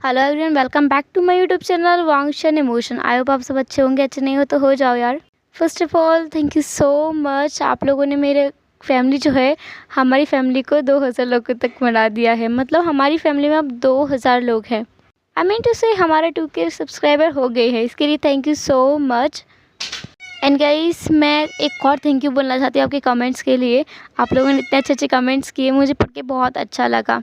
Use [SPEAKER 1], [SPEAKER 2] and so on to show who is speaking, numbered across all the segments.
[SPEAKER 1] Hello everyone, welcome back to my YouTube channel वांगशन emotion. I hope आप सब अच्छे होंगे। अच्छे नहीं हो तो हो जाओ यार। First of all thank you so much. आप लोगों ने मेरे फैमिली जो है, हमारी फैमिली को 2000 लोगों तक बढ़ा दिया है। मतलब हमारी फैमिली में अब 2000 लोग हैं। आई मीन टू से हमारे 2K सब्सक्राइबर हो गए हैं। इसके लिए thank you so much. And guys, मैं एक और थैंक यू बोलना चाहती हूँ आपके कमेंट्स के लिए। आप लोगों ने इतने अच्छे अच्छे कमेंट्स किए, मुझे पढ़ के बहुत अच्छा लगा।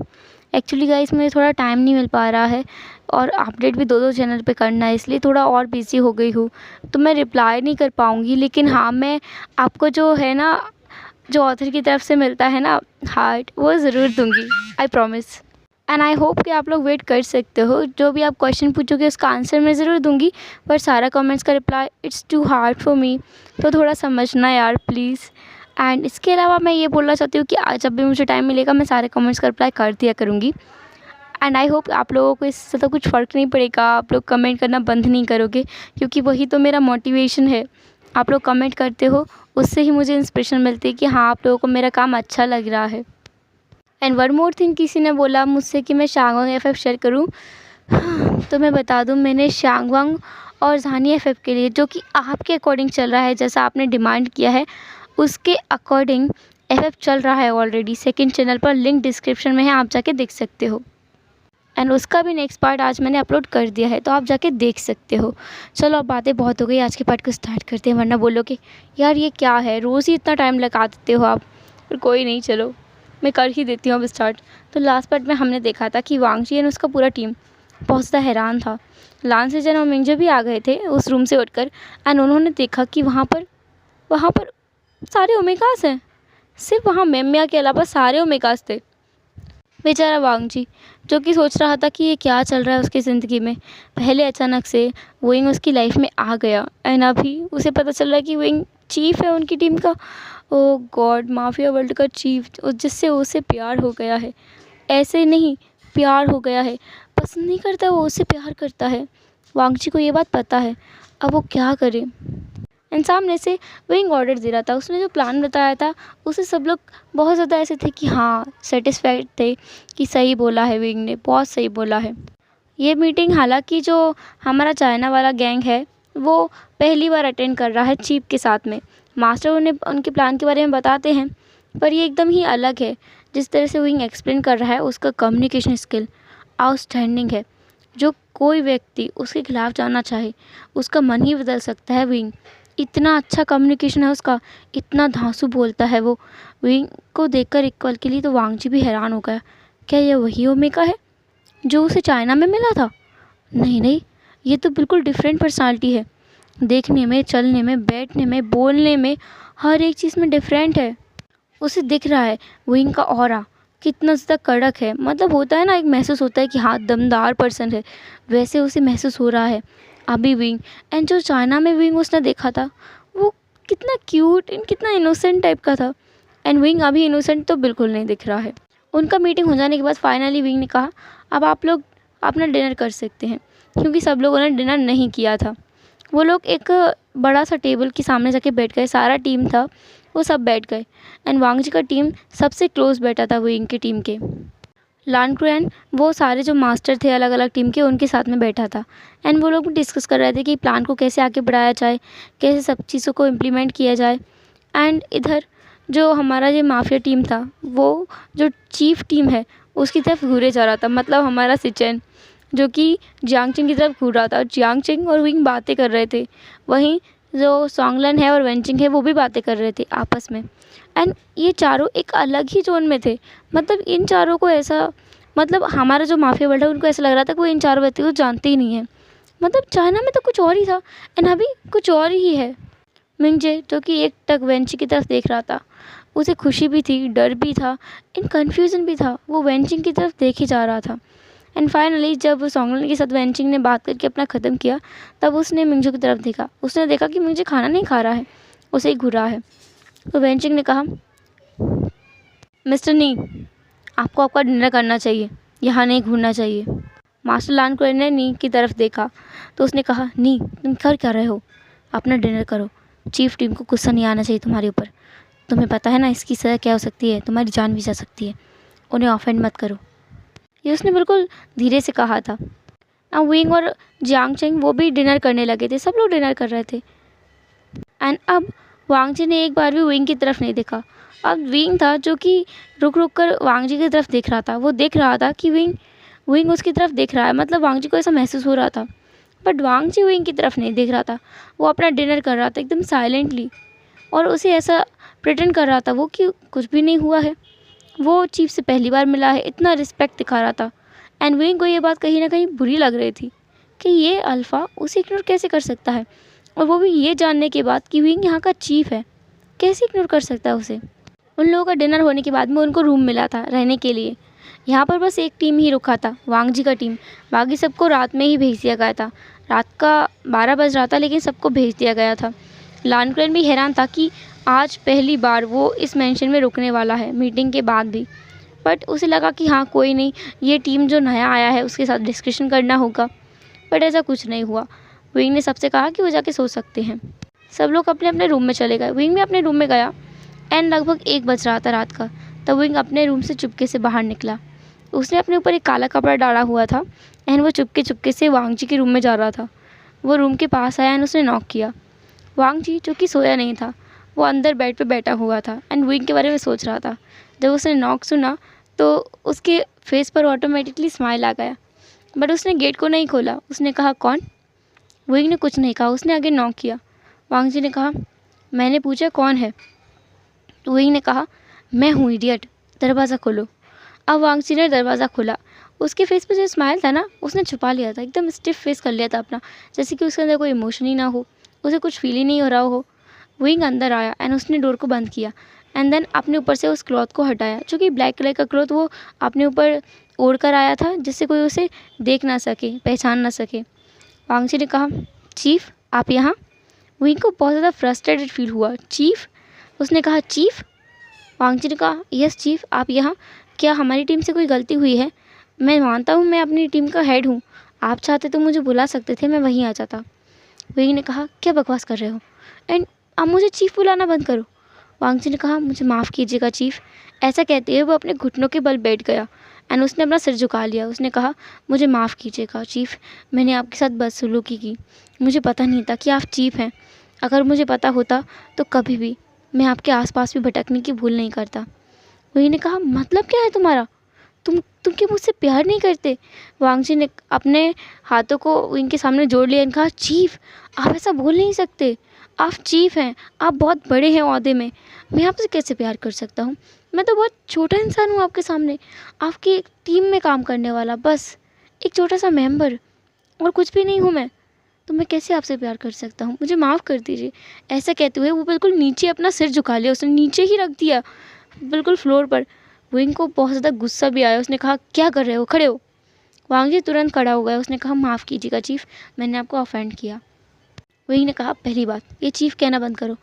[SPEAKER 1] एक्चुअली गाइस, मुझे थोड़ा टाइम नहीं मिल पा रहा है और अपडेट भी दो चैनल पे करना है, इसलिए थोड़ा और बिज़ी हो गई हूँ, तो मैं रिप्लाई नहीं कर पाऊँगी। लेकिन हाँ, मैं आपको जो है ना, जो ऑथर की तरफ से मिलता है ना हार्ट, वो ज़रूर दूँगी, I promise. And I hope कि आप लोग वेट कर सकते हो। जो भी आप क्वेश्चन पूछोगे उसका आंसर मैं ज़रूर दूँगी, पर सारा कमेंट्स का reply it's too hard for me, तो थोड़ा समझना यार प्लीज़। एंड इसके अलावा मैं ये बोलना चाहती हूँ कि आज जब भी मुझे टाइम मिलेगा मैं सारे कमेंट्स का रिप्लाई कर दिया करूँगी। एंड आई होप आप लोगों को इससे तो कुछ फ़र्क नहीं पड़ेगा, आप लोग कमेंट करना बंद नहीं करोगे, क्योंकि वही तो मेरा मोटिवेशन है। आप लोग कमेंट करते हो, उससे ही मुझे इंस्पिरेशन मिलती है कि हाँ, आप लोगों को मेरा काम अच्छा लग रहा है। एंड वन मोर थिंग, किसी ने बोला मुझसे कि मैं शांगवांग एफएफ शेयर करूं, तो मैं बता दूं, मैंने शांगवांग और झानी एफएफ के लिए, जो कि आपके अकॉर्डिंग चल रहा है, जैसा आपने डिमांड किया है उसके अकॉर्डिंग एफएफ चल रहा है ऑलरेडी। सेकंड चैनल पर लिंक डिस्क्रिप्शन में है, आप जाके देख सकते हो। एंड उसका भी नेक्स्ट पार्ट आज मैंने अपलोड कर दिया है, तो आप जाके देख सकते हो। चलो, अब बातें बहुत हो गई, आज के पार्ट को स्टार्ट करते हैं, वरना बोलोगे यार ये क्या है, रोज़ ही इतना टाइम लगा देते हो आप। पर कोई नहीं, चलो मैं कर ही देती हूँ अब स्टार्ट। तो लास्ट पार्ट में हमने देखा था कि वांगजी और उसका पूरा टीम बहुत ज़्यादा हैरान था। लान सेजन और मिंगजो भी आ गए थे उस रूम से उठकर। एंड उन्होंने देखा कि वहाँ पर सारे ओमेगास हैं। सिर्फ वहाँ मेमिया के अलावा सारे ओमेगास थे। बेचारा वांगजी, जो कि सोच रहा था कि ये क्या चल रहा है उसकी ज़िंदगी में। पहले अचानक से विंग उसकी लाइफ में आ गया, एंड अभी उसे पता चल रहा है कि विंग चीफ है उनकी टीम का। ओ गॉड, माफिया वर्ल्ड का चीफ, जिससे उसे प्यार हो गया है। ऐसे नहीं, प्यार हो गया है। पसंद नहीं करता, वो उसे प्यार करता है। वांगजी को ये बात पता है। अब वो क्या करे। एंड सामने से विंग ऑर्डर दे रहा था। उसने जो प्लान बताया था, उसे सब लोग बहुत ज़्यादा ऐसे थे कि हाँ, सेटिस्फाइड थे कि सही बोला है विंग ने, बहुत सही बोला है। ये मीटिंग हालांकि जो हमारा चाइना वाला गैंग है, वो पहली बार अटेंड कर रहा है चीफ के साथ में। मास्टर उन्हें उनके प्लान के बारे में बताते हैं, पर ये एकदम ही अलग है। जिस तरह से विंग एक्सप्लेन कर रहा है, उसका कम्युनिकेशन स्किल आउटस्टैंडिंग है। जो कोई व्यक्ति उसके खिलाफ जाना चाहे, उसका मन ही बदल सकता है विंग। इतना अच्छा कम्युनिकेशन है उसका, इतना धांसू बोलता है वो। विंग को देखकर एक पल के लिए तो वांगजी भी हैरान हो गया। क्या यह वही ओमेगा है जो उसे चाइना में मिला था? नहीं नहीं, ये तो बिल्कुल डिफरेंट पर्सनालिटी है। देखने में, चलने में, बैठने में, बोलने में, हर एक चीज़ में डिफरेंट है। उसे दिख रहा है विंग का ऑरा कितना ज़्यादा कड़क है। मतलब होता है ना, एक महसूस होता है कि हाँ, दमदार पर्सन है, वैसे उसे महसूस हो रहा है अभी विंग। एंड जो चाइना में विंग उसने देखा था, वो कितना क्यूट एंड कितना इनोसेंट टाइप का था। एंड विंग अभी इनोसेंट तो बिल्कुल नहीं दिख रहा है। उनका मीटिंग हो जाने के बाद फाइनली विंग ने कहा, अब आप लोग अपना डिनर कर सकते हैं, क्योंकि सब लोगों ने डिनर नहीं किया था। वो लोग एक बड़ा सा टेबल के सामने जाके बैठ गए। सारा टीम था, वो सब बैठ गए। एंड वांगजी का टीम सबसे क्लोज बैठा था विंग की टीम के। लान क्रुएन, वो सारे जो मास्टर थे अलग अलग टीम के, उनके साथ में बैठा था। एंड वो लोग डिस्कस कर रहे थे कि प्लान को कैसे आगे बढ़ाया जाए, कैसे सब चीज़ों को इम्प्लीमेंट किया जाए। एंड इधर जो हमारा ये माफिया टीम था, वो जो चीफ टीम है उसकी तरफ घूरे जा रहा था। मतलब हमारा सिचेन, जो कि जियांगचिंग की तरफ घूर रहा था, और जियांगचिंग और विंग बातें कर रहे थे। वहीं जो सोंगलन है और वेंचिंग है, वो भी बातें कर रहे थे आपस में। एंड ये चारों एक अलग ही जोन में थे। मतलब इन चारों को ऐसा, मतलब हमारा जो माफिया वर्ल्ड है, उनको ऐसा लग रहा था कि वो इन चारों व्यक्तियों को जानते ही नहीं है। मतलब चाइना में तो कुछ और ही था, एंड अभी कुछ और ही है। मिंगजे, जो कि एक टक वेंची की तरफ देख रहा था, उसे खुशी भी थी, डर भी था, इन कन्फ्यूज़न भी था। वो वेंचिंग की तरफ देखे जा रहा था। एंड फाइनली जब सोंगलन के साथ वेंचिंग ने बात करके अपना ख़त्म किया, तब उसने मिंगजो की तरफ देखा। उसने देखा कि मिंगजे खाना नहीं खा रहा है, उसे ही घूरा है। तो वेंचिंग ने कहा, मिस्टर नी, आपको आपका डिनर करना चाहिए, यहाँ नहीं घूरना चाहिए। मास्टर लान क्रुएन ने नी की तरफ देखा, तो उसने कहा, नी तुम कर क्या रहे हो, अपना डिनर करो। चीफ टीम को गुस्सा नहीं आना चाहिए तुम्हारे ऊपर। तुम्हें पता है ना इसकी सज़ा क्या हो सकती है, तुम्हारी जान भी जा सकती है। उन्हें ऑफेंड मत करो। ये उसने बिल्कुल धीरे से कहा था। विंग और जियांग चेंग वो भी डिनर करने लगे थे, सब लोग डिनर कर रहे थे। एंड अब वांग जी ने एक बार भी विंग की तरफ नहीं देखा। अब विंग था जो कि रुक रुक कर वांग जी की तरफ देख रहा था। वो देख रहा था कि विंग विंग उसकी तरफ देख रहा है, मतलब वांग जी को ऐसा महसूस हो रहा था। बट वांग जी विंग की तरफ नहीं देख रहा था। वो अपना डिनर कर रहा था एकदम साइलेंटली, और उसे ऐसा प्रिटेंड कर रहा था वो कि कुछ भी नहीं हुआ है। वो चीफ से पहली बार मिला है, इतना रिस्पेक्ट दिखा रहा था। एंड विंग को ये बात कहीं ना कहीं बुरी लग रही थी कि ये अल्फ़ा उसे इग्नोर कैसे कर सकता है, और वो भी ये जानने के बाद कि विंग यहाँ का चीफ है, कैसे इग्नोर कर सकता है उसे। उन लोगों का डिनर होने के बाद में उनको रूम मिला था रहने के लिए। यहाँ पर बस एक टीम ही रुका था, वांग जी का टीम। बाकी सबको रात में ही भेज दिया गया था। रात का 12 बज रहा था, लेकिन सबको भेज दिया गया था। लानकुएन भी हैरान था कि आज पहली बार वो इस मेंशन में रुकने वाला है मीटिंग के बाद भी। बट उसे लगा कि हाँ कोई नहीं, ये टीम जो नया आया है उसके साथ डिस्कशन करना होगा। बट ऐसा कुछ नहीं हुआ। विंग ने सबसे कहा कि वो जाके सो सकते हैं। सब लोग अपने अपने रूम में चले गए। विंग भी अपने रूम में गया। एंड लगभग 1 बज रहा था रात का। तब विंग अपने रूम से चुपके से बाहर निकला। उसने अपने ऊपर एक काला कपड़ा डाला हुआ था। एंड वो चुपके चुपके से वांग जी के रूम में जा रहा था। वो रूम के पास आया एंड उसने नॉक किया। वांग जी जो कि सोया नहीं था, वो अंदर बेड पे बैठा हुआ था एंड विंग के बारे में सोच रहा था। जब उसने नॉक सुना तो उसके फेस पर ऑटोमेटिकली स्माइल आ गया। बट उसने गेट को नहीं खोला। उसने कहा कौन? विंग ने कुछ नहीं कहा। उसने आगे नॉक किया। वांग जी ने कहा मैंने पूछा कौन है? तो विंग ने कहा मैं हूँ इडियट, दरवाज़ा खोलो। अब वांग जी ने दरवाज़ा खोला। उसके फेस पे जो स्माइल था ना, उसने छुपा लिया था, एकदम स्टिफ फेस कर लिया था अपना, जैसे कि उसके अंदर कोई इमोशन ही ना हो, उसे कुछ फील ही नहीं हो रहा हो। विंग अंदर आया एंड उसने डोर को बंद किया एंड देन अपने ऊपर से उस क्लॉथ को हटाया, जो कि ब्लैक कलर का क्लॉथ वो अपने ऊपर ओढ़ कर आया था, जिससे कोई उसे देख ना सके, पहचान ना सके। वांग जी ने कहा चीफ आप यहाँ? विंग को बहुत ज़्यादा फ्रस्ट्रेटेड फील हुआ। चीफ? उसने कहा चीफ? वांग जी ने कहा यस चीफ आप यहाँ। क्या हमारी टीम से कोई गलती हुई है? मैं मानता हूँ मैं अपनी टीम का हेड हूँ, आप चाहते तो मुझे बुला सकते थे, मैं वहीं आ जाता। विंग ने कहा क्या बकवास कर रहे हो, एंड अब मुझे चीफ बुलाना बंद करो। वांग जी ने कहा मुझे माफ़ कीजिएगा चीफ। ऐसा कहते हुए वो अपने घुटनों के बल बैठ गया एंड उसने अपना सिर झुका लिया। उसने कहा मुझे माफ़ कीजिएगा चीफ, मैंने आपके साथ बदसलूकी की। मुझे पता नहीं था कि आप चीफ हैं। अगर मुझे पता होता तो कभी भी मैं आपके आसपास भी भटकने की भूल नहीं करता। विंग ने कहा मतलब क्या है तुम्हारा? तुम क्या मुझसे प्यार नहीं करते? वांग जी ने अपने हाथों को विंग के सामने जोड़ लिया और कहा चीफ आप ऐसा बोल नहीं सकते। आप चीफ हैं, आप बहुत बड़े हैं ओहदे में, मैं आपसे कैसे प्यार कर सकता हूँ? मैं तो बहुत छोटा इंसान हूँ आपके सामने, आपकी एक टीम में काम करने वाला, बस एक छोटा सा मेंबर, और कुछ भी नहीं हूँ मैं। तो मैं कैसे आपसे प्यार कर सकता हूँ? मुझे माफ़ कर दीजिए। ऐसा कहते हुए वो बिल्कुल नीचे अपना सिर झुका लिया, उसने नीचे ही रख दिया, बिल्कुल फ्लोर पर। विंग को बहुत ज़्यादा गुस्सा भी आया। उसने कहा क्या कर रहे हो, खड़े हो। वांग जी तुरंत खड़ा हो गया। उसने कहा माफ़ कीजिएगा चीफ, मैंने आपको ऑफेंड किया। विंग ने कहा पहली बात ये चीफ कहना बंद करो।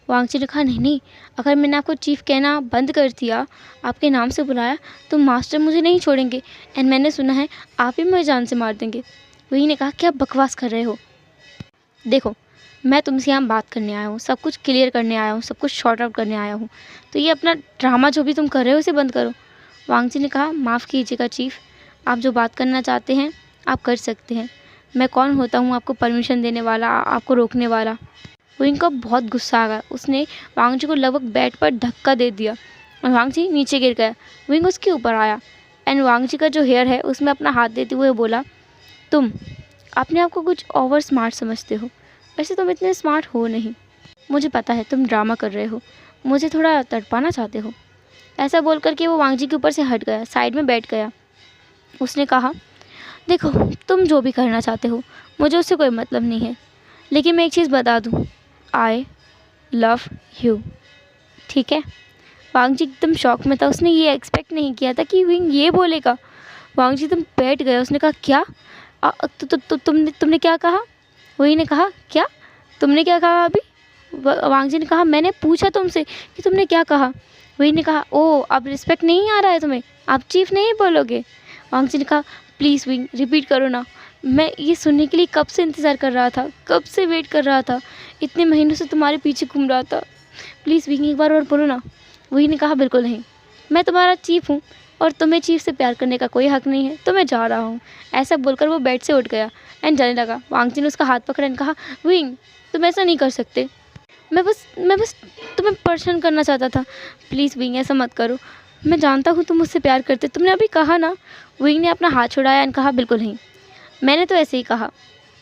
[SPEAKER 1] वांग जी ने कहा नहीं नहीं, अगर मैंने आपको चीफ कहना बंद कर दिया, आपके नाम से बुलाया, तो मास्टर मुझे नहीं छोड़ेंगे, एंड मैंने सुना है आप ही मुझे जान से मार देंगे। विंग ने कहा क्या बकवास कर रहे हो? देखो मैं तुमसे यहाँ बात करने आया हूँ, सब कुछ क्लियर करने आया हूँ, सब कुछ शॉर्ट आउट करने आया हूँ, तो ये अपना ड्रामा जो भी तुम कर रहे हो इसे बंद करो। वांग जी ने कहा माफ़ कीजिएगा चीफ, आप जो बात करना चाहते हैं आप कर सकते हैं। मैं कौन होता हूँ आपको परमिशन देने वाला, आपको रोकने वाला? विंग को बहुत गुस्सा आ गया। उसने वांग जी को लगभग बेड पर धक्का दे दिया और वांग जी नीचे गिर गया। विंग उसके ऊपर आया एंड वांग जी का जो हेयर है उसमें अपना हाथ देते हुए बोला तुम अपने आप को कुछ ओवर स्मार्ट समझते हो, वैसे तुम इतने स्मार्ट हो नहीं, मुझे पता है तुम ड्रामा कर रहे हो, मुझे थोड़ा तड़पाना चाहते हो। ऐसा बोल करके वो वांग जी के ऊपर से हट गया, साइड में बैठ गया। उसने कहा देखो तुम जो भी करना चाहते हो मुझे उससे कोई मतलब नहीं है, लेकिन मैं एक चीज़ बता दूँ, आई लव यू, ठीक है? वांग जी एकदम शॉक में था। उसने ये एक्सपेक्ट नहीं किया था कि विंग ये बोलेगा। वांग जी एकदम बैठ गया। उसने कहा क्या? तुमने क्या कहा? वही ने कहा क्या? तुमने क्या कहा अभी? वांग जी ने कहा मैंने पूछा तुमसे कि तुमने क्या कहा। वही ने कहा ओ अब रिस्पेक्ट नहीं आ रहा है तुम्हें, आप चीफ नहीं बोलोगे? वांग जी ने कहा प्लीज़ विंग रिपीट करो ना, मैं ये सुनने के लिए कब से इंतज़ार कर रहा था, कब से वेट कर रहा था, इतने महीनों से तुम्हारे पीछे घूम रहा था, प्लीज़ विंग एक बार और बोलो ना। वही ने कहा बिल्कुल नहीं, मैं तुम्हारा चीफ हूँ और तुम्हें चीफ से प्यार करने का कोई हक नहीं है, तो मैं जा रहा हूँ। ऐसा बोलकर वो बेड से उठ गया एंड जाने लगा। वांगची ने उसका हाथ पकड़ा एंड कहा, विंग तुम ऐसा नहीं कर सकते, मैं बस तुम्हें परेशान करना चाहता था। प्लीज़ विंग ऐसा मत करो, मैं जानता हूँ तुम मुझसे प्यार करते, तुमने अभी कहा ना। विंग ने अपना हाथ छुड़ाया एंड कहा, बिल्कुल नहीं, मैंने तो ऐसे ही कहा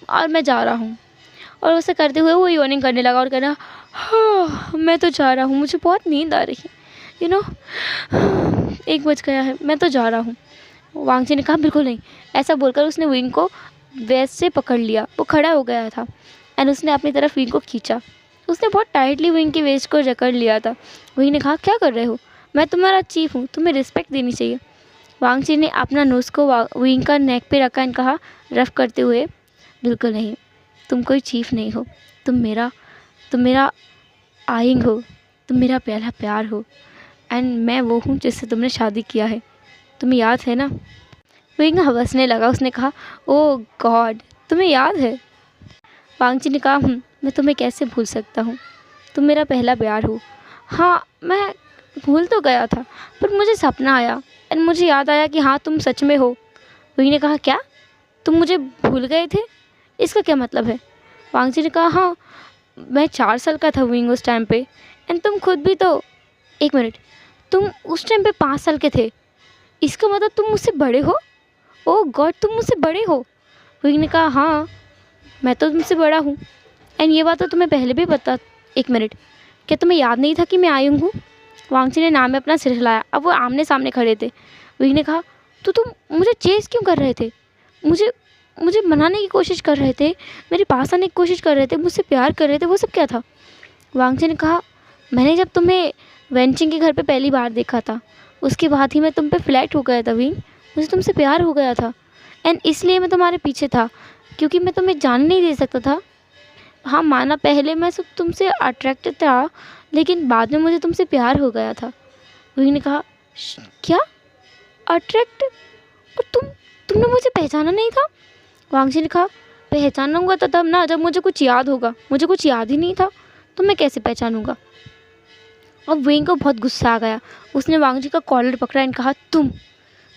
[SPEAKER 1] और मैं जा रहा हूँ। और उसे करते हुए वो योनिंग करने लगा और कहना, हाँ मैं तो जा रहा हूँ, मुझे बहुत नींद आ रही है, 1 बज गया है, मैं तो जा रहा हूँ। वांगची ने कहा, बिल्कुल नहीं। ऐसा बोलकर उसने विंग को वेस्ट से पकड़ लिया। वो खड़ा हो गया था एंड उसने अपनी तरफ विंग को खींचा। उसने बहुत टाइटली विंग की वेस्ट को जकड़ लिया था। विंग ने कहा, क्या कर रहे हो, मैं तुम्हारा चीफ हूँ, तुम्हें रिस्पेक्ट देनी चाहिए। वांगची ने अपना नोज को विंग का नेक पे रखा एंड कहा रफ करते हुए, बिल्कुल नहीं, तुम कोई चीफ नहीं हो, तुम मेरा आइंग हो, तुम मेरा पहला प्यार हो एंड मैं वो हूँ जिससे तुमने शादी किया है, तुम्हें याद है ना। विंग हंसने लगा। उसने कहा, ओ गॉड, तुम्हें याद है। वांगची ने कहा, मैं तुम्हें कैसे भूल सकता हूँ, तुम मेरा पहला प्यार हो। हाँ मैं भूल तो गया था, पर मुझे सपना आया एंड मुझे याद आया कि हाँ तुम सच में हो। विंग ने कहा, क्या तुम मुझे भूल गए थे, इसका क्या मतलब है। वांगची ने कहा, हाँ मैं 4 साल का था विंग उस टाइम पे, एंड तुम खुद भी तो, 1 मिनट, तुम उस टाइम पे 5 साल के थे, इसका मतलब तुम मुझसे बड़े हो। ओह गॉड, तुम मुझसे बड़े हो। विंग ने कहा, हाँ मैं तो तुमसे बड़ा हूँ एंड ये बात तो तुम्हें पहले भी पता। 1 मिनट, क्या तुम्हें याद नहीं था कि मैं आई हूँ। वांगची ने नाम में अपना सिर हिलाया। अब वो आमने सामने खड़े थे। विंग ने कहा, तो तुम मुझे चेस क्यों कर रहे थे, मुझे मनाने की कोशिश कर रहे थे, मेरे पास आने की कोशिश कर रहे थे, मुझसे प्यार कर रहे थे, वो सब क्या था। वांगची ने कहा, मैंने जब तुम्हें वेंचिंग के घर पे पहली बार देखा था, उसके बाद ही मैं तुम पे फ्लैट हो गया था विंग, मुझे तुमसे प्यार हो गया था एंड इसलिए मैं तुम्हारे पीछे था, क्योंकि मैं तुम्हें जान नहीं दे सकता था। हाँ माना पहले मैं सब तुमसे अट्रैक्टेड था, लेकिन बाद में मुझे तुमसे प्यार हो गया था। विंग ने कहा, क्या अट्रैक्ट, और तुमने मुझे पहचाना नहीं था। वांगची ने कहा, पहचानूंगा तो तब ना जब मुझे कुछ याद होगा, मुझे कुछ याद ही नहीं था तो मैं कैसे पहचानूंगा। अब विंग को बहुत गुस्सा आ गया। उसने वांगची का कॉलर पकड़ा एंड कहा, तुम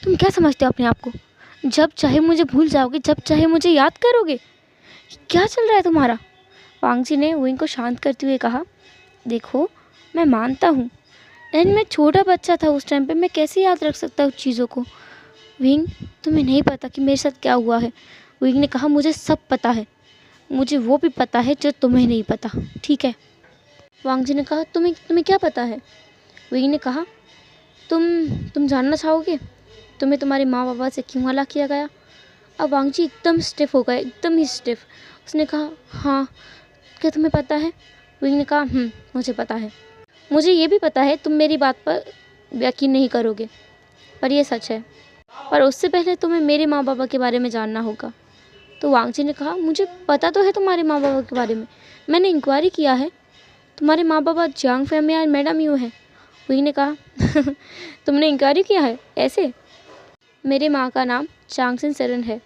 [SPEAKER 1] क्या समझते हो अपने आप को, जब चाहे मुझे भूल जाओगे, जब चाहे मुझे याद करोगे, क्या चल रहा है तुम्हारा। वांगची ने विंग को शांत करते हुए कहा, देखो मैं मानता हूँ एंड मैं छोटा बच्चा था उस टाइम पे, मैं कैसे याद रख सकता हूँ चीज़ों को। विंग तुम्हें नहीं पता कि मेरे साथ क्या हुआ है। विंग ने कहा, मुझे सब पता है, मुझे वो भी पता है जो तुम्हें नहीं पता, ठीक है। वांगची ने कहा, तुम्हें क्या पता है। विंग ने कहा, तुम जानना चाहोगे तुम्हें तुम्हारे माँ बाबा से क्यों अलग किया गया। अब वांगची एकदम स्टिफ हो गया, एकदम ही स्टिफ। उसने कहा, हाँ क्या तुम्हें पता है। विंग ने कहा, मुझे पता है, मुझे ये भी पता है तुम मेरी बात पर यकीन नहीं करोगे, पर ये सच है, पर उससे पहले तुम्हें मेरे माँ बाबा के बारे में जानना होगा। तो वांगची ने कहा, मुझे पता तो है तुम्हारे माँ बाबा के बारे में, मैंने इंक्वायरी किया है, तुम्हारे माँ बाबा जियांग फेमिया और मैडम यू हैं। विंग ने कहा, तुमने इंक्वायरी किया है ऐसे। मेरे माँ का नाम चांगसिन सरन है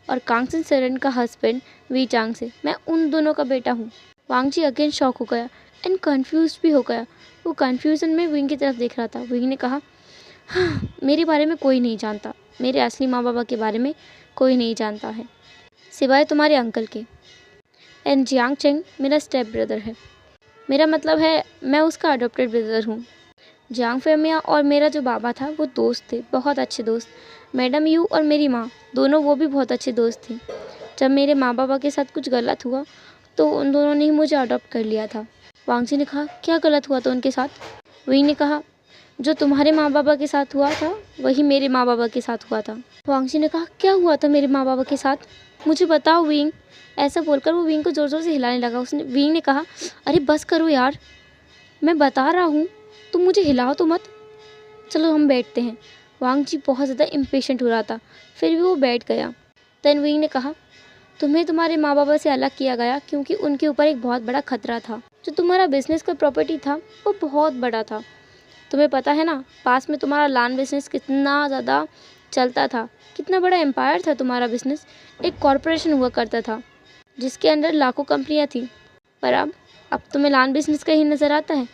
[SPEAKER 1] और कांगसिन सरन का हस्बैंड वी चांग से, मैं उन दोनों का बेटा हूँ। वांगची अगेन शॉक हो गया एंड कन्फ्यूज भी हो गया। वो कन्फ्यूज़न में विंग की तरफ देख रहा था। विंग ने कहा, हाँ मेरे बारे में कोई नहीं जानता, मेरे असली माँ बाबा के बारे में कोई नहीं जानता है सिवाय तुम्हारे अंकल के, एंड जियांग चेंग मेरा स्टेप ब्रदर है, मेरा मतलब है मैं उसका अडॉप्टेड ब्रदर हूँ। जियांग फेमिया और मेरा जो बाबा था वो दोस्त थे, बहुत अच्छे दोस्त। मैडम यू और मेरी माँ दोनों, वो भी बहुत अच्छे दोस्त थे। जब मेरे माँ बाबा के साथ कुछ गलत हुआ तो उन दोनों ने ही मुझे अडॉप्ट कर लिया था। वांगची ने कहा, क्या गलत हुआ था उनके साथ। विंग ने कहा, जो तुम्हारे माँ बाबा के साथ हुआ था वही मेरे माँ बाबा के साथ हुआ था। वांगची ने कहा, क्या हुआ था मेरे माँ बाबा के साथ, मुझे बताओ विंग। ऐसा बोलकर वो विंग को ज़ोर ज़ोर से हिलाने लगा। विंग ने कहा, अरे बस करो यार, मैं बता रहा हूँ, तुम मुझे हिलाओ तो मत, चलो हम बैठते हैं। वांगची बहुत ज़्यादा इम्पेशेंट हो रहा था, फिर भी वो बैठ गया। देन विंग ने कहा, तुम्हें तुम्हारे माँ बाबा से अलग किया गया क्योंकि उनके ऊपर एक बहुत बड़ा खतरा था। जो तुम्हारा बिजनेस का प्रॉपर्टी था वो बहुत बड़ा था, तुम्हें पता है ना, पास में तुम्हारा लैंड बिजनेस कितना ज़्यादा चलता था, कितना बड़ा एम्पायर था तुम्हारा बिजनेस, एक कॉरपोरेशन हुआ करता था जिसके अंदर लाखों कंपनियां थी। पर अब तुम्हें लैंड बिजनेस का ही नज़र आता है।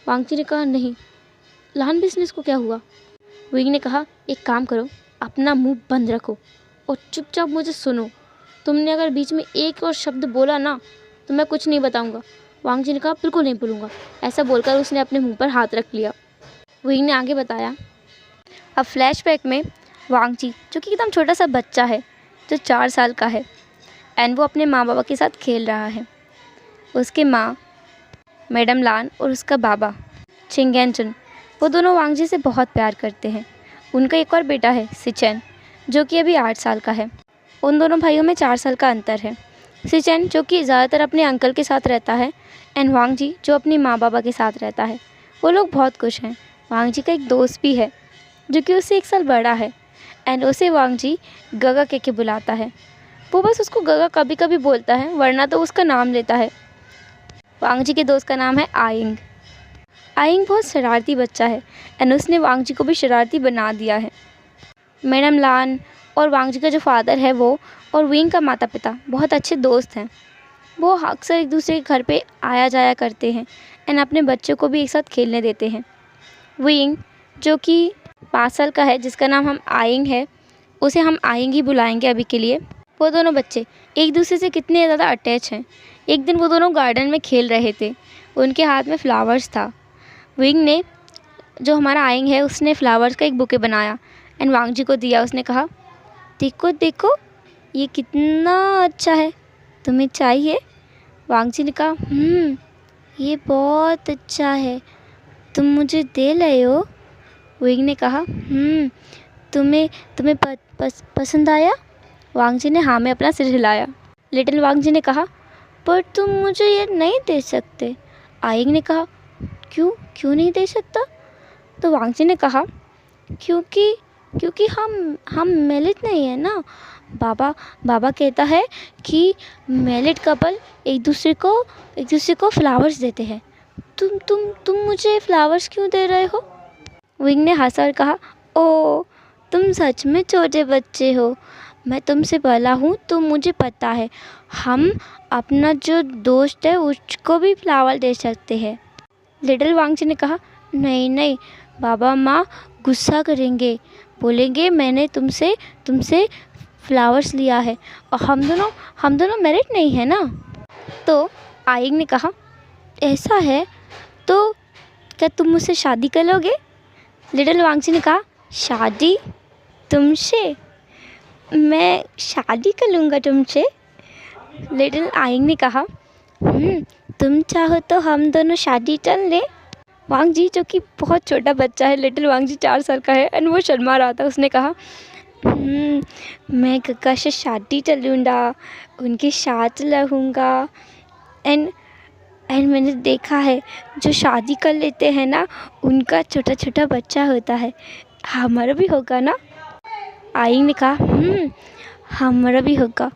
[SPEAKER 1] वांगची ने कहा, नहीं, लैंड बिजनेस को क्या हुआ। विंग ने कहा, एक काम करो, अपना मुंह बंद रखो और चुपचाप मुझे सुनो। तुमने अगर बीच में एक और शब्द बोला ना तो मैं कुछ नहीं बताऊंगा। वांग जी ने कहा, बिल्कुल नहीं बोलूँगा। ऐसा बोलकर उसने अपने मुंह पर हाथ रख लिया। विंग ने आगे बताया, अब फ्लैशबैक में वांग जी, जो कि एकदम छोटा सा बच्चा है, जो 4 साल का है, एंड वो अपने माँ बाबा के साथ खेल रहा है। उसके माँ मैडम लान और उसका बाबा चिंगेनचुन, वो दोनों वांग जी से बहुत प्यार करते हैं। उनका एक और बेटा है सिचेन, जो कि अभी 8 साल का है। उन दोनों भाइयों में 4 साल का अंतर है। सिचेन जो कि ज़्यादातर अपने अंकल के साथ रहता है, एंड वांग जी जो अपनी माँ बाबा के साथ रहता है। वो लोग बहुत खुश हैं। वांग जी का एक दोस्त भी है जो कि उससे 1 साल बड़ा है, एंड उसे वांग जी गगा कह के बुलाता है। वो बस उसको गगा कभी कभी बोलता है, वरना तो उसका नाम लेता है। वांग जी के दोस्त का नाम है आइंग। आइंग बहुत शरारती बच्चा है, एंड उसने वांग जी को भी शरारती बना दिया है। मैडम लान और वांग जी का जो फादर है वो और विंग का माता पिता बहुत अच्छे दोस्त हैं। वो अक्सर एक दूसरे के घर पे आया जाया करते हैं, एंड अपने बच्चों को भी एक साथ खेलने देते हैं। विंग जो कि 5 साल का है, जिसका नाम हम आइंग है, उसे हम आइंग ही बुलाएंगे अभी के लिए। वो दोनों बच्चे एक दूसरे से कितने ज़्यादा अटैच हैं। एक दिन वो दोनों गार्डन में खेल रहे थे, उनके हाथ में फ्लावर्स था। विंग ने, जो हमारा आइंग है, उसने फ्लावर्स का एक बुके बनाया एंड वांग जी को दिया। उसने कहा, देखो देखो, ये कितना अच्छा है, तुम्हें चाहिए? वांग जी ने कहा, ये बहुत अच्छा है, तुम मुझे दे रहे हो? विंग ने कहा, तुम्हें तुम्हें पसंद आया? वांग जी ने हाँ में अपना सिर हिलाया। लिटिल वांग जी ने कहा, पर तुम मुझे ये नहीं दे सकते। आइंग ने कहा, क्यों नहीं दे सकता? तो वांग जी ने कहा, क्योंकि हम मैरिड नहीं है ना। बाबा कहता है कि मैरिड कपल एक दूसरे को फ्लावर्स देते हैं। तुम मुझे फ्लावर्स क्यों दे रहे हो? विंग ने हंसा और कहा, ओ, तुम सच में छोटे बच्चे हो। मैं तुमसे बड़ा हूँ तो मुझे पता है, हम अपना जो दोस्त है उसको भी फ्लावर दे सकते हैं। लिटिल वांग जी ने कहा, नहीं, बाबा माँ गुस्सा करेंगे, बोलेंगे मैंने तुमसे फ्लावर्स लिया है और हम दोनों मैरिड नहीं है ना। तो आइंग ने कहा, ऐसा है तो क्या तुम मुझसे शादी कर लोगे? लिटिल वांग जी ने कहा, शादी तुमसे? मैं शादी कर लूँगा तुमसे। लिटिल आइंग ने कहा, तुम चाहो तो हम दोनों शादी कर लें। वांग जी जो कि बहुत छोटा बच्चा है, लिटिल वांग जी 4 साल का है, एंड वो शर्मा रहा था। उसने कहा, मैं गगा से शादी कर लूँगा, उनके साथ रहूँगा। एंड मैंने देखा है, जो शादी कर लेते हैं ना, उनका छोटा छोटा बच्चा होता है। हमारा भी होगा ना? आइंग ने कहा, हमारा भी होगा,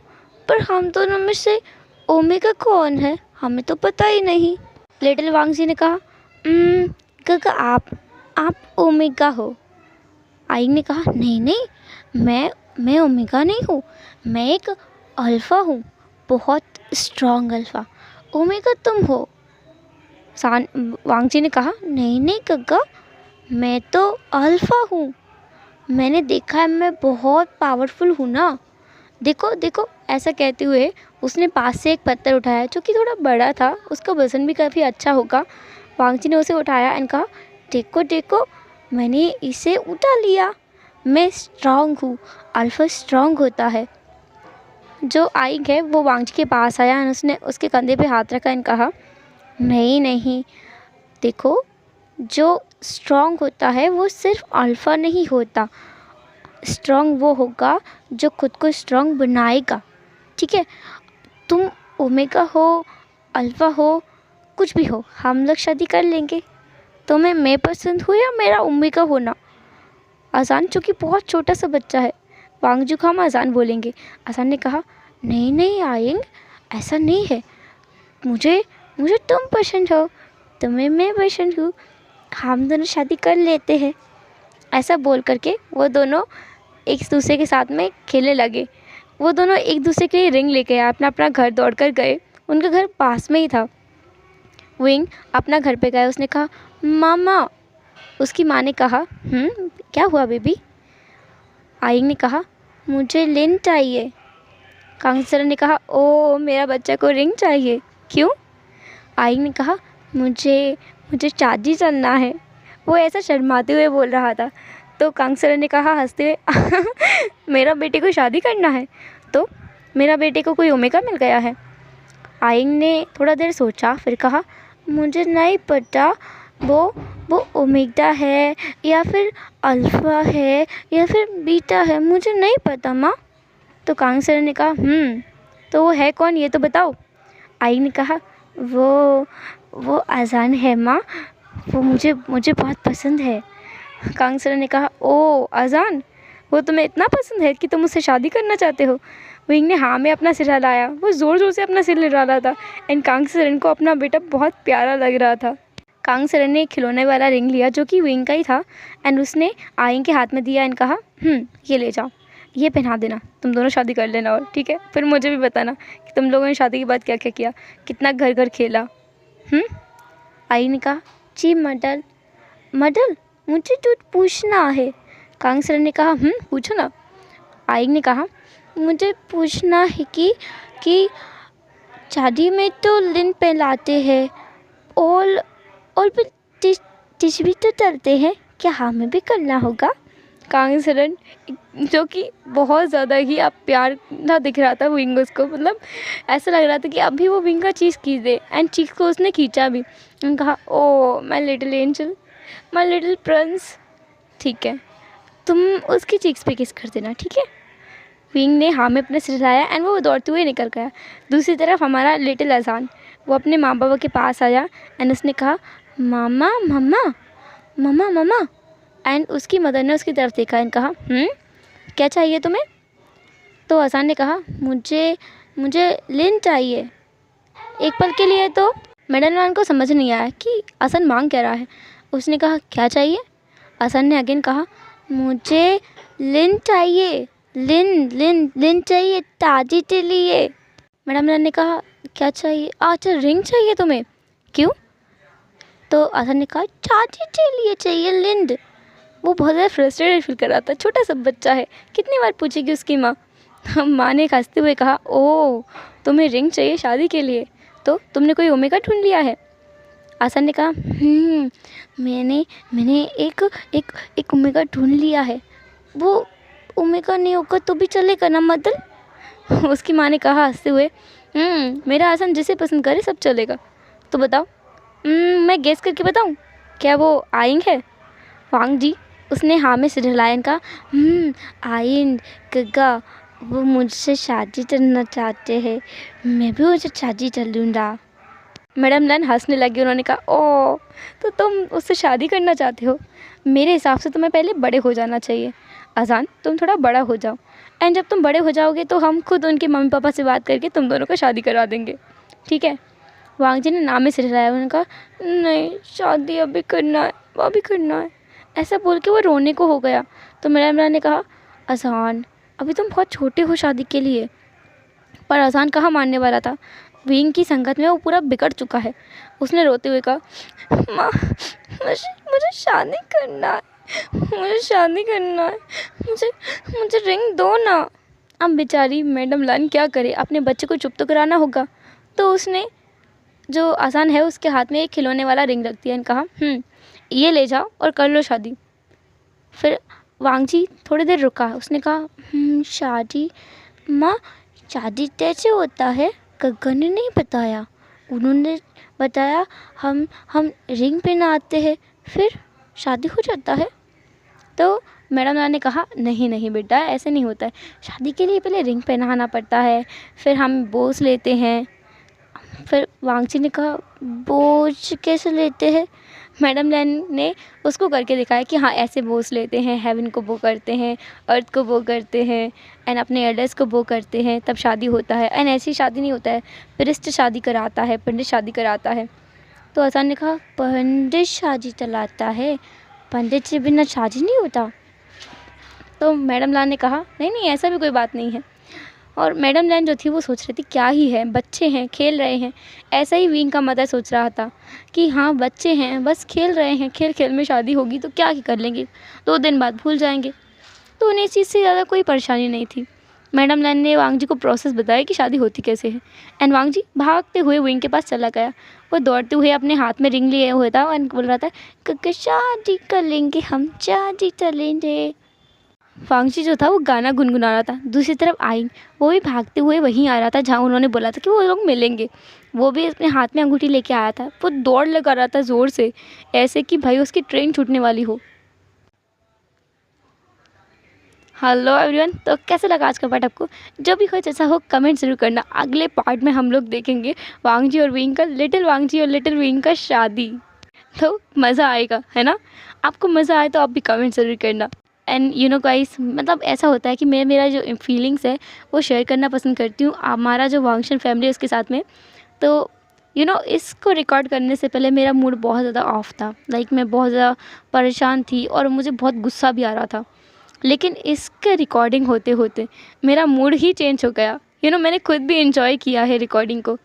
[SPEAKER 1] पर हम दोनों में से ओमेगा कौन है, हमें तो पता ही नहीं। लिटिल वांग जी ने कहा, गगा आप ओमेगा हो। आइंग ने कहा, नहीं, मैं ओमेगा नहीं हूँ, मैं एक अल्फ़ा हूँ, बहुत स्ट्रॉन्ग अल्फ़ा। ओमेगा तुम हो। वांग जी ने कहा, नहीं गगा, मैं तो अल्फ़ा हूँ, मैंने देखा है, मैं बहुत पावरफुल हूँ ना। देखो। ऐसा कहते हुए उसने पास से एक पत्थर उठाया जो कि थोड़ा बड़ा था, उसका वज़न भी काफ़ी अच्छा होगा। वांग जी ने उसे उठाया एंड कहा, देखो, मैंने इसे उठा लिया, मैं स्ट्रॉन्ग हूँ, अल्फ़ा स्ट्रॉन्ग होता है। जो आइंग है वो वांग जी के पास आया और उसने उसके कंधे पे हाथ रखा एंड कहा, नहीं, देखो, जो स्ट्रॉन्ग होता है वो सिर्फ अल्फ़ा नहीं होता, स्ट्रॉन्ग वो होगा जो खुद को स्ट्रॉन्ग बनाएगा, ठीक है? तुम ओमेगा हो, अल्फ़ा हो, कुछ भी हो, हम लोग शादी कर लेंगे। तुम्हें मैं पसंद हूँ या मेरा ओमेगा होना? आसान चूँकि बहुत छोटा सा बच्चा है, वांग जी को हम आसान बोलेंगे। आसान ने कहा, नहीं आइंग, ऐसा नहीं है, मुझे तुम पसंद हो, तुम्हें मैं पसंद हूँ, हम दोनों शादी कर लेते हैं। ऐसा बोल करके वो दोनों एक दूसरे के साथ में खेलने लगे। वो दोनों एक दूसरे के लिए रिंग लेके आए, अपना घर दौड़ कर गए। उनका घर पास में ही था। विंग अपना घर पे गया, उसने कहा, मामा उसकी माँ ने कहा, क्या हुआ बेबी? आयिंग ने कहा, मुझे रिंग चाहिए। कांगसेरन ने कहा, ओ मेरा बच्चा को रिंग चाहिए, क्यों? आयिंग ने कहा, मुझे मुझे शादी चलना है। वो ऐसा शर्माते हुए बोल रहा था। तो कांगसेरन ने कहा हंसते हुए, मेरा बेटे को शादी करना है तो मेरा बेटे को कोई ओमेगा मिल गया है। आयिंग ने थोड़ा देर सोचा, फिर कहा, मुझे नहीं पता वो ओमेगा है या फिर अल्फ़ा है या फिर बीटा है, मुझे नहीं पता माँ। तो कांगसेरन ने कहा, तो वो है कौन, ये तो बताओ। आयिंग ने कहा, वो अजान है माँ, वो मुझे बहुत पसंद है। कांगसेरन ने कहा, ओ अजान, वो तुम्हें इतना पसंद है कि तुम उससे शादी करना चाहते हो? विंग ने हाँ में अपना सिर हिलाया। वो ज़ोर ज़ोर से अपना सिर हिला रहा था एंड कांगसेरन को अपना बेटा बहुत प्यारा लग रहा था। कांगसेरन ने एक खिलौने वाला रिंग लिया जो कि विंग का ही था एंड उसने आयिंग के हाथ में दिया एंड कहा, ये ले जाओ, ये पहना देना, तुम दोनों शादी कर लेना और ठीक है, फिर मुझे भी बताना कि तुम लोगों ने शादी के बाद क्या क्या किया, कितना घर घर खेला। आयिंग ने कहा, जी मडल मुझे तो पूछना है। कांगसेरन ने कहा, पूछो ना। आयिंग ने कहा, मुझे पूछना है कि शादी में तो लिन पहलाते हैं और फिर टिश भी तो चलते हैं, क्या हमें भी करना होगा? कांगसेरन जो कि बहुत ज़्यादा ही अब प्यार ना दिख रहा था विंग उसको, मतलब ऐसा लग रहा था कि अभी वो विंग का चीज़ खींच दे एंड चीज़ को उसने खींचा भी। कहा, oh my little angel, my little Prince, ठीक है तुम उसकी चीक्स पे किस कर देना, ठीक है। विंग ने हाँ में अपने सिर हिलाया एंड वो दौड़ते हुए निकल गया। दूसरी तरफ हमारा लिटिल अजान, वो अपने माँ बाबा के पास आया एंड उसने कहा, मामा मम्मा मम्मा मम्मा एंड उसकी मदर ने उसकी तरफ देखा एंड कहा, क्या चाहिए तुम्हें? तो अजान ने कहा, मुझे लिन चाहिए। एक पल के लिए तो मैडम को समझ नहीं आया कि असन मांग क्या रहा है। उसने कहा, क्या चाहिए? असन ने अगेन कहा, मुझे लिन चाहिए, लिन चाहिए ताजी के लिए। मैडम ने कहा, क्या चाहिए? अच्छा रिंग चाहिए तुम्हें, क्यों? तो असन ने कहा, ताजी के लिए चाहिए लिंड। वो बहुत ज़्यादा फ्रस्ट्रेटेड फील कर रहा था, छोटा सा बच्चा है, कितनी बार पूछेगी उसकी माँ। माँ ने हंसते हुए कहा, ओ तुम्हें रिंग चाहिए शादी के लिए, तो तुमने कोई ओमेगा ढूंढ लिया है? आसन ने कहा, मैंने एक ओमेगा ढूंढ लिया है। वो ओमेगा नहीं होगा तो भी चलेगा ना मदल? उसकी माँ ने कहा हंसते हुए, मेरा आसन जिसे पसंद करे सब चलेगा। तो बताओ, मैं गेस करके बताऊँ, क्या वो आयिंग है? वांग जी, उसने हाँ में सिर हिलाया का, आयिंग गग्गा, वो मुझसे शादी करना चाहते हैं, मैं भी उनसे शादी कर लूँगा। मैडम लन हंसने लगी। उन्होंने कहा, ओ तो तुम उससे शादी करना चाहते हो? मेरे हिसाब से तुम्हें पहले बड़े हो जाना चाहिए। अजान, तुम थोड़ा बड़ा हो जाओ एंड जब तुम बड़े हो जाओगे तो हम खुद उनके मम्मी पापा से बात करके तुम दोनों को शादी करवा देंगे, ठीक है। वांग जी ने नाम में सिर हिलाया। उन्होंने कहा, नहीं शादी अभी करना है, अभी करना है, ऐसा बोल के वो रोने को हो गया। तो मैडम ने कहा, अजान अभी तुम बहुत छोटे हो शादी के लिए। पर अजान कहाँ मानने वाला था। विंग की संगत में वो पूरा बिगड़ चुका है। उसने रोते हुए कहा, माँ मुझे शादी करना है, मुझे शादी करना है, मुझे रिंग दो ना। अब बेचारी मैडम लन क्या करे, अपने बच्चे को चुप तो कराना होगा। तो उसने जो आसान है उसके हाथ में एक खिलौने वाला रिंग रख दिया और कहा, ये ले जाओ और कर लो शादी। फिर वांग जी थोड़ी देर रुका। उसने कहा, शादी माँ, शादी कैसे होता है? गग्गा ने नहीं बताया। उन्होंने बताया हम रिंग पहनाते हैं फिर शादी हो जाता है। तो मैडम ने कहा, नहीं बेटा, ऐसे नहीं होता है। शादी के लिए पहले रिंग पहनाना पड़ता है, फिर हम बोझ लेते हैं। फिर वांगची ने कहा, बोझ कैसे लेते हैं? मैडम लैन ने उसको करके दिखाया कि हाँ ऐसे बोझ लेते हैं, हेवन को बो करते हैं, अर्थ को बो करते हैं एंड अपने एल्डर्स को बो करते हैं, तब शादी होता है। एंड ऐसी शादी नहीं होता है, प्रिस्ट शादी कराता है, पंडित शादी कराता है। तो आसान ने कहा, पंडित शादी चलाता है, पंडित से बिना शादी नहीं होता। तो मैडम लाल ने कहा, नहीं ऐसा भी कोई बात नहीं है। और मैडम लैन जो थी वो सोच रही थी क्या ही है, बच्चे हैं खेल रहे हैं। ऐसा ही विंग का मदर सोच रहा था कि हाँ बच्चे हैं बस खेल रहे हैं, खेल खेल में शादी होगी तो क्या ही कर लेंगे, 2 दिन बाद भूल जाएंगे। तो उन्हें इस चीज़ से ज़्यादा कोई परेशानी नहीं थी। मैडम लैन ने वांग जी को प्रोसेस बताया कि शादी होती कैसे है। एंड वांग जी भागते हुए विंग के पास चला गया। वो दौड़ते हुए अपने हाथ में रिंग लिए हुए था एंड बोल रहा था कि शादी कर लेंगे हम, शादी चलेंगे। वांग जी जो था वो गाना गुनगुना रहा था। दूसरी तरफ आई, वो भी भागते हुए वहीं आ रहा था जहाँ उन्होंने बोला था कि वो लोग मिलेंगे। वो भी अपने हाथ में अंगूठी लेके आया था। वो दौड़ लगा रहा था ज़ोर से, ऐसे कि भाई उसकी ट्रेन छूटने वाली हो। हेलो एवरीवन, तो कैसे लगा आज का पार्ट आपको? जो भी हो जैसा हो कमेंट ज़रूर करना। अगले पार्ट में हम लोग देखेंगे वांग जी और विंग का, लिटिल वांग जी और लिटिल विंग का शादी। तो मज़ा आएगा, है ना? आपको मज़ा आए तो आप भी कमेंट ज़रूर करना। एंड यू नो गाइस, मतलब ऐसा होता है कि मैं मेरा जो फीलिंग्स है वो शेयर करना पसंद करती हूँ हमारा जो वांगशन फैमिली है उसके साथ में। तो इसको रिकॉर्ड करने से पहले मेरा मूड बहुत ज़्यादा ऑफ था। लाइक मैं बहुत ज़्यादा परेशान थी और मुझे बहुत गुस्सा भी आ रहा था। लेकिन इसके रिकॉर्डिंग होते होते मेरा मूड ही चेंज हो गया। मैंने खुद भी इन्जॉय किया है रिकॉर्डिंग को।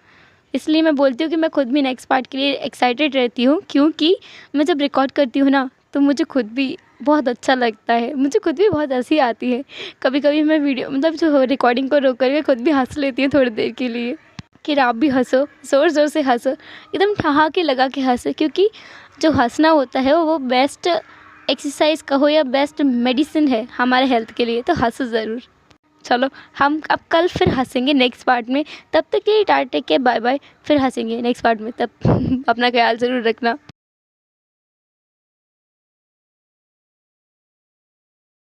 [SPEAKER 1] इसलिए मैं बोलती हूँ कि मैं खुद भी नेक्स्ट पार्ट के लिए एक्साइटेड रहती हूँ, क्योंकि मैं जब रिकॉर्ड करती हूँ ना तो मुझे खुद भी बहुत अच्छा लगता है, मुझे खुद भी बहुत हंसी आती है। कभी कभी मैं वीडियो मतलब जो रिकॉर्डिंग को रोक करके खुद भी हंस लेती हूँ थोड़ी देर के लिए, कि आप भी हंसो, ज़ोर ज़ोर से हंसो, एकदम ठहाके लगा के हंसो, क्योंकि जो हंसना होता है वो बेस्ट एक्सरसाइज कहो या बेस्ट मेडिसिन है हमारे हेल्थ के लिए। तो हंसो ज़रूर। चलो हम अब कल फिर हंसेंगे नेक्स्ट पार्ट में। तब तक के लिए टाटा टेक केयर, बाय बाय। फिर हंसेंगे नेक्स्ट पार्ट में, तब अपना ख्याल ज़रूर रखना।